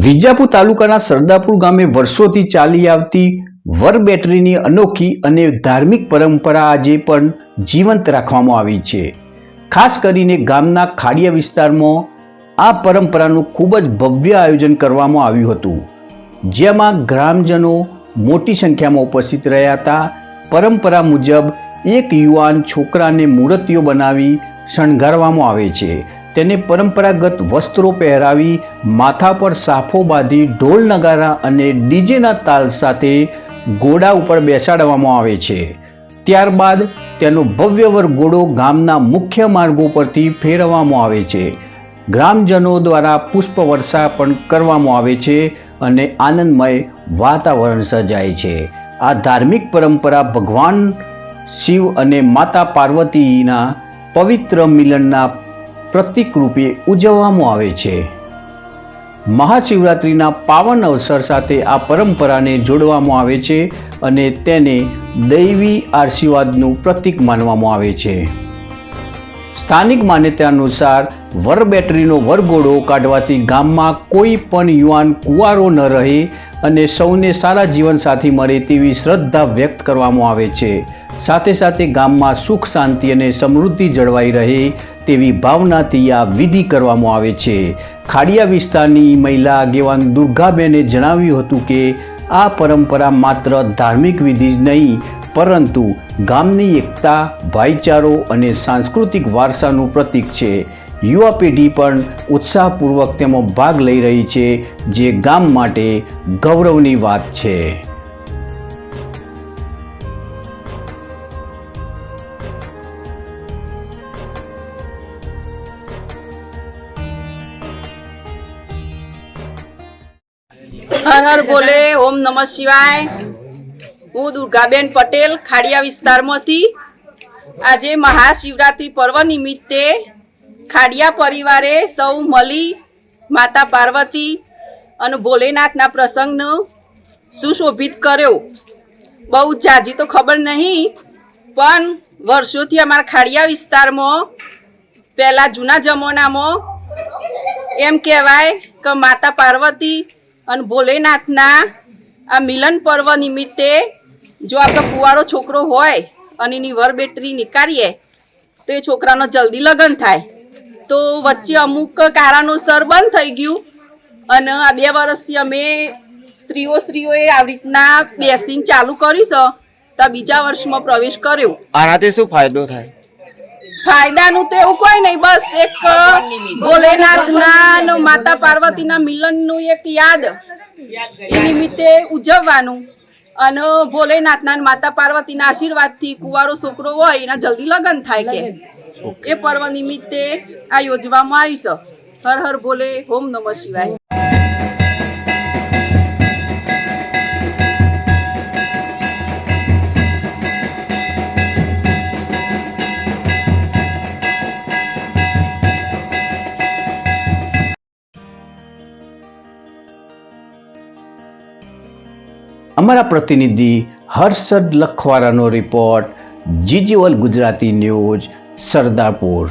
વિજાપુર તાલુકાના સરદાપુર ગામે વર્ષોથી ચાલી આવતી વર બેટરીની અનોખી અને ધાર્મિક પરંપરા આજે પણ જીવંત રાખવામાં આવી છે। ખાસ કરીને ગામના ખાડિયા વિસ્તારમાં આ પરંપરાનું ખૂબ જ ભવ્ય આયોજન કરવામાં આવ્યું હતું, જેમાં ગ્રામજનો મોટી સંખ્યામાં ઉપસ્થિત રહ્યા હતા। પરંપરા મુજબ એક યુવાન છોકરાને મૂર્તિઓ બનાવી શણગારવામાં આવે છે। તેને પરંપરાગત વસ્ત્રો પહેરાવી માથા પર સાફો બાંધી ઢોલ નગારા અને ડીજેના તાલ સાથે ઘોડા ઉપર બેસાડવામાં આવે છે। ત્યારબાદ તેનો ભવ્ય વરઘોડો ગામના મુખ્ય માર્ગો પરથી ફેરવવામાં આવે છે। ગ્રામજનો દ્વારા પુષ્પ વર્ષા પણ કરવામાં આવે છે અને આનંદમય વાતાવરણ સર્જાય છે। આ ધાર્મિક પરંપરા ભગવાન શિવ અને માતા પાર્વતીના પવિત્ર મિલનના પ્રતીક રૂપે ઉજવવામાં આવે છે। મહાશિવરાત્રિના પાવન અવસર સાથે આ પરંપરાને જોડવામાં આવે છે અને તેને દૈવી આશીર્વાદનું પ્રતીક માનવામાં આવે છે। સ્થાનિક માન્યતા અનુસાર વર બેટરીનો વરઘોડો કાઢવાથી ગામમાં કોઈ પણ યુવાન કુંવારો ન રહે અને સૌને સારા જીવનસાથી મળે તેવી શ્રદ્ધા વ્યક્ત કરવામાં આવે છે। સાથે સાથે ગામમાં સુખ શાંતિ અને સમૃદ્ધિ જળવાઈ રહે તેવી ભાવનાથી આ વિધિ કરવામાં આવે છે। ખાડિયા વિસ્તારની મહિલા આગેવાન દુર્ગાબેને જણાવ્યું હતું કે આ પરંપરા માત્ર ધાર્મિક વિધિ જ નહીં, પરંતુ ગામની એકતા, ભાઈચારો અને સાંસ્કૃતિક વારસાનું પ્રતીક છે। યુવા પેઢી પણ ઉત્સાહપૂર્વક તેમાં ભાગ લઈ રહી છે, જે ગામ માટે ગૌરવની વાત છે। हर हर बोले ओम नमः शिवाय। હું દુર્ગાબેન પટેલ ખાડિયા વિસ્તારમાંથી આજે મહાશિવરાત્રિ પર્વ નિમિત્તે ખાડિયા પરિવારે સૌ મળી માતા પાર્વતી અને ભોલેનાથના પ્રસંગનું સુશોભિત કર્યો। બહુ જાજી તો ખબર નહીં, પણ વર્ષોથી અમારા ખાડિયા વિસ્તારમાં પહેલાં જૂના જમાનામાં એમ કહેવાય કે માતા પાર્વતી અને ભોલેનાથના આ મિલન પર્વ નિમિત્તે જો આપણો કુંવારો છોકરો હોય અને એની વર બેટરી નીકાળીએ તો એ છોકરાનો જલ્દી લગ્ન થાય। તો વચ્ચે અમુક કારણોસર બંધ થઈ ગયું અને આ 2 વર્ષથી અમે સ્ત્રીઓએ આવી રીતના બેસીને ચાલુ કર્યું છે, તો બીજા વર્ષમાં પ્રવેશ કર્યો। આનાથી શું ફાયદો થાય? ફાયદાનું તો એવું કોઈ નહીં, બસ એક ભોલેનાથના માતા પાર્વતીના મિલનનું એક યાદ એ નિમિત્તે ઉજવવાનું અને ભોલેનાથના માતા પાર્વતીના આશીર્વાદથી કુંવારો છોકરો હોય એના જલ્દી લગ્ન થાય કે એ પર્વ નિમિત્તે આ યોજવામાં આવ્યું છે। હર હર ભોલે, ઓમ નમઃ શિવાય। અમારા પ્રતિનિધિ હર્ષદ લખવારાનો રિપોર્ટ, જીજીવલ ગુજરાતી ન્યૂઝ, સરદારપુર।